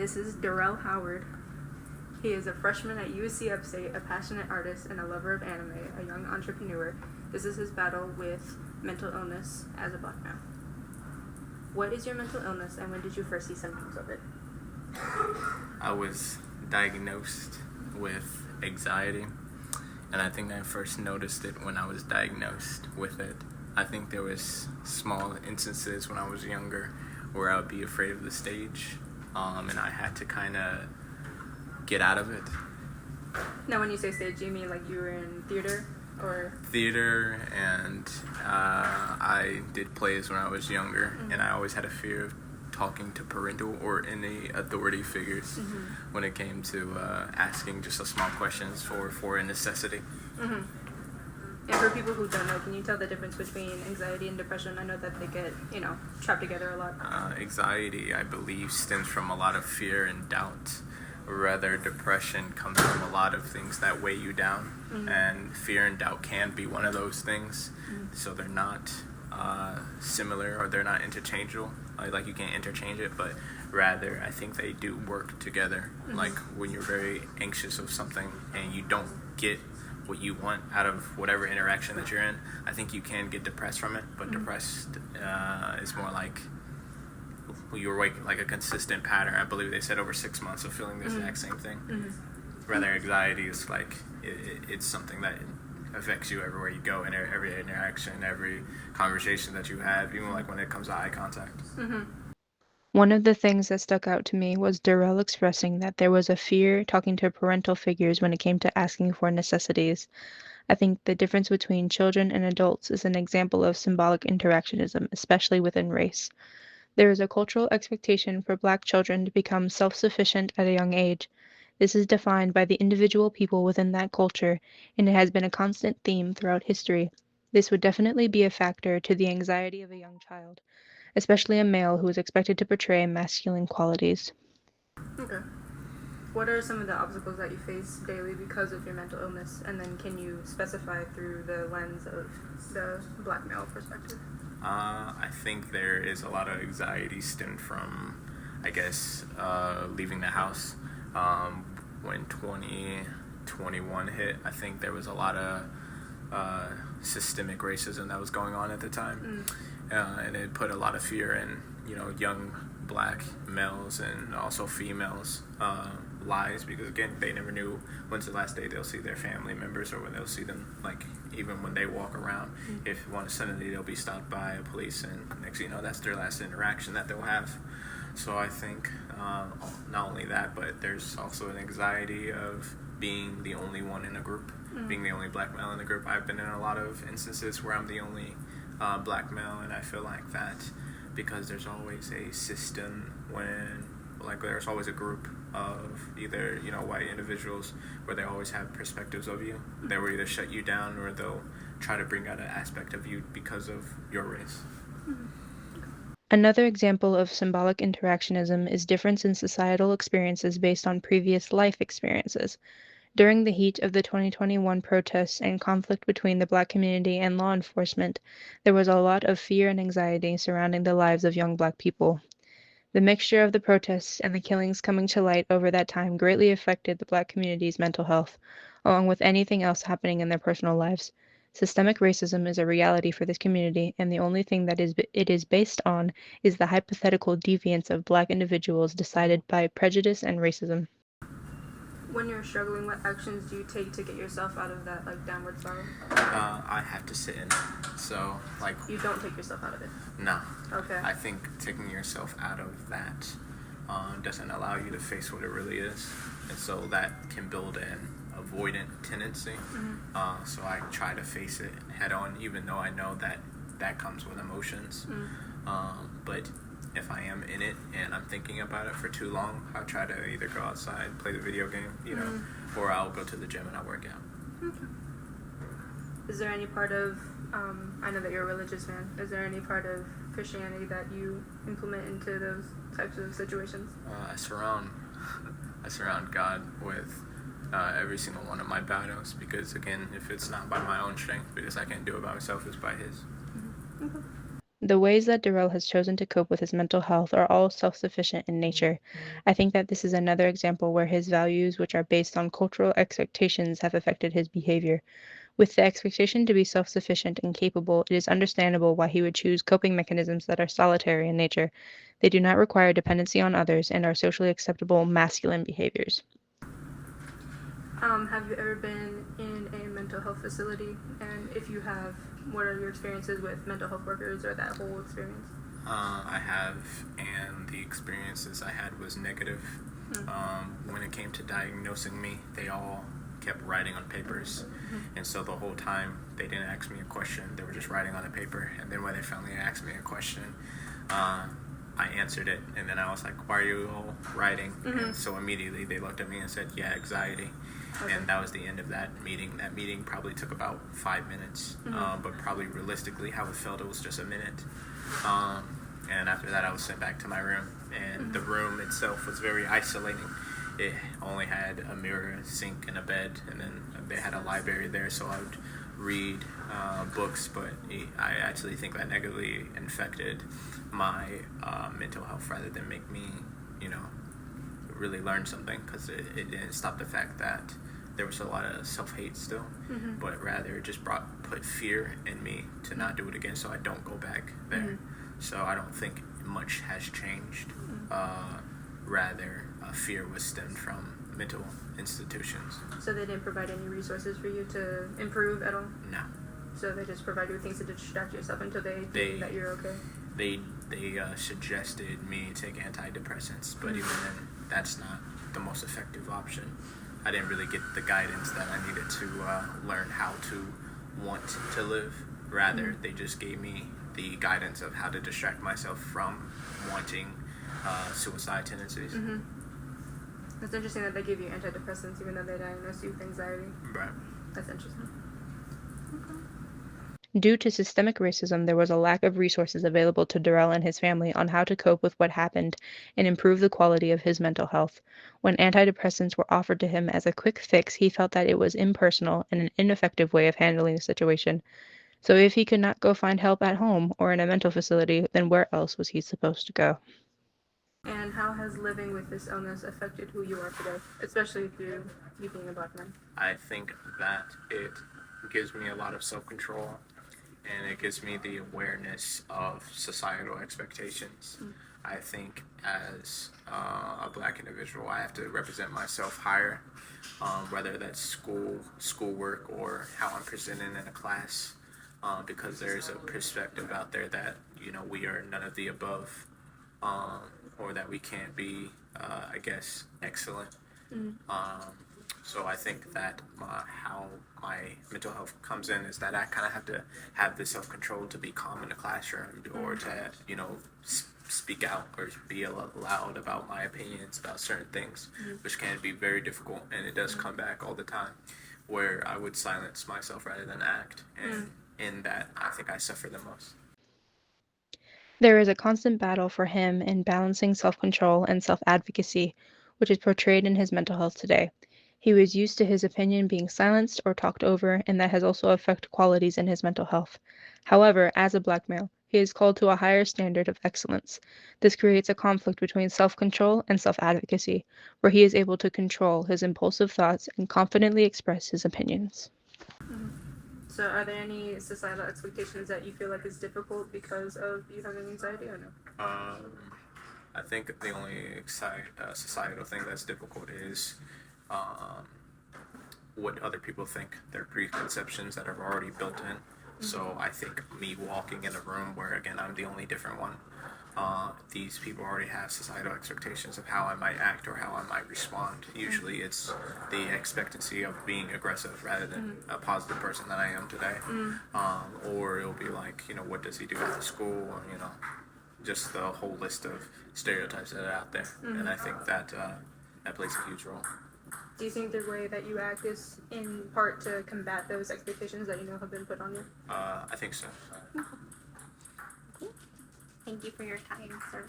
This is Dorrell Howard. He is a freshman at USC Upstate, a passionate artist and a lover of anime, a young entrepreneur. This is his battle with mental illness as a black man. What is your mental illness, and when did you first see symptoms of it? I was diagnosed with anxiety, and I think I first noticed it when I was diagnosed with it. I think there was small instances when I was younger where I would be afraid of the stage, and I had to kind of get out of it. Now, when you say stage, do you mean like you were in theater or? Theater, and I did plays when I was younger, and I always had a fear of talking to parental or any authority figures when it came to asking just a small questions for a necessity. And for people who don't know, can you tell the difference between anxiety and depression? I know that they get, trapped together a lot. Anxiety, I believe, stems from a lot of fear and doubt. Rather, depression comes from a lot of things that weigh you down, and fear and doubt can be one of those things. So they're not similar, or they're not interchangeable. Like you can't interchange it, but rather I think they do work together. Like when you're very anxious of something and you don't get what you want out of whatever interaction that you're in, I think you can get depressed from it. But depressed is more like you're like a consistent pattern. I believe they said over 6 months of feeling the exact same thing. Rather, anxiety is like it's something that affects you everywhere you go, and every interaction, every conversation that you have, even like when it comes to eye contact. One of the things that stuck out to me was Dorrell expressing that there was a fear talking to parental figures when it came to asking for necessities. I think the difference between children and adults is an example of symbolic interactionism, especially within race. There is a cultural expectation for Black children to become self-sufficient at a young age. This is defined by the individual people within that culture, and it has been a constant theme throughout history. This would definitely be a factor to the anxiety of a young child, especially a male who is expected to portray masculine qualities. Okay. What are some of the obstacles that you face daily because of your mental illness? And then can you specify through the lens of the black male perspective? I think there is a lot of anxiety stemmed from, I guess, leaving the house. When 2021 hit, I think there was a lot of systemic racism that was going on at the time. And it put a lot of fear in, young Black males and also females' lives, because again, they never knew when's the last day they'll see their family members, or when they'll see them, like even when they walk around, if suddenly they'll be stopped by a police, and next thing you know, that's their last interaction that they'll have. So I think not only that, but there's also an anxiety of being the only one in a group, being the only Black male in the group. I've been in a lot of instances where I'm the only Black male, and I feel like that because there's always a system there's always a group of either, white individuals where they always have perspectives of you. They will either shut you down, or they'll try to bring out an aspect of you because of your race. Another example of symbolic interactionism is difference in societal experiences based on previous life experiences. During the heat of the 2021 protests and conflict between the Black community and law enforcement, there was a lot of fear and anxiety surrounding the lives of young Black people. The mixture of the protests and the killings coming to light over that time greatly affected the Black community's mental health, along with anything else happening in their personal lives. Systemic racism is a reality for this community, and the only thing that it is based on is the hypothetical deviance of Black individuals decided by prejudice and racism. When you're struggling, what actions do you take to get yourself out of that downward spiral? I have to sit in it. So You don't take yourself out of it? No. Okay. I think taking yourself out of that doesn't allow you to face what it really is, and so that can build an avoidant tendency. So I try to face it head on, even though I know that comes with emotions. But if I am in it and I'm thinking about it for too long, I'll try to either go outside, play the video game, or I'll go to the gym and I'll work out. Okay. Is there any part of, I know that you're a religious man, is there any part of Christianity that you implement into those types of situations? I surround God with every single one of my battles, because again, if it's not by my own strength, because I can't do it by myself, it's by His. Okay. The ways that Dorrell has chosen to cope with his mental health are all self sufficient in nature. I think that this is another example where his values, which are based on cultural expectations, have affected his behavior. With the expectation to be self sufficient and capable, it is understandable why he would choose coping mechanisms that are solitary in nature. They do not require dependency on others and are socially acceptable masculine behaviors. Have you ever been in a mental health facility? And if you have, what are your experiences with mental health workers or that whole experience? I have, and the experiences I had was negative. When it came to diagnosing me, they all kept writing on papers, and so the whole time they didn't ask me a question, they were just writing on a paper. And then when they finally asked me a question, I answered it, and then I was like, why are you all writing? And so immediately they looked at me and said, yeah, anxiety. Okay. And that was the end of that meeting. That meeting probably took about 5 minutes, but probably realistically how it felt, it was just a minute. And after that I was sent back to my room, and the room itself was very isolating. It only had a mirror, a sink, and a bed, and then they had a library there, so I would read books, but I actually think that negatively infected my mental health rather than make me, really learn something, because it didn't stop the fact that there was a lot of self-hate still, but rather it just put fear in me to not do it again, so I don't go back there. So I don't think much has changed. Rather, fear was stemmed from mental institutions. So they didn't provide any resources for you to improve at all? No. So they just provide you with things to distract yourself until they think that you're okay? They suggested me take antidepressants, but even then, that's not the most effective option. I didn't really get the guidance that I needed to learn how to want to live. Rather, they just gave me the guidance of how to distract myself from wanting suicide tendencies. It's interesting that they give you antidepressants even though they diagnose you with anxiety. Right. That's interesting. Due to systemic racism, there was a lack of resources available to Dorrell and his family on how to cope with what happened and improve the quality of his mental health. When antidepressants were offered to him as a quick fix, he felt that it was impersonal and an ineffective way of handling the situation. So if he could not go find help at home or in a mental facility, then where else was he supposed to go? And how has living with this illness affected who you are today, especially through you being a Black man? I think that it gives me a lot of self-control, and it gives me the awareness of societal expectations. I think as a Black individual, I have to represent myself higher, whether that's schoolwork, or how I'm presented in a class, because there's a perspective out there that, we are none of the above, or that we can't be, excellent. So I think that how my mental health comes in is that I kind of have to have the self-control to be calm in the classroom, or to, speak out or be loud about my opinions about certain things, which can be very difficult, and it does come back all the time, where I would silence myself rather than act, and in that I think I suffer the most. There is a constant battle for him in balancing self-control and self-advocacy, which is portrayed in his mental health today. He was used to his opinion being silenced or talked over, and that has also affected qualities in his mental health. However, as a Black male, he is called to a higher standard of excellence. This creates a conflict between self-control and self-advocacy, where he is able to control his impulsive thoughts and confidently express his opinions. So are there any societal expectations that you feel like is difficult because of you having anxiety, or no? I think the only societal thing that's difficult is what other people think, their preconceptions that are already built in. So I think me walking in a room where, again, I'm the only different one, these people already have societal expectations of how I might act or how I might respond. Usually it's the expectancy of being aggressive rather than a positive person that I am today. Or it'll be like, what does he do after school? Or, just the whole list of stereotypes that are out there. And I think that that plays a huge role. Do you think the way that you act is in part to combat those expectations that have been put on you? I think so. Thank you for your time, sir.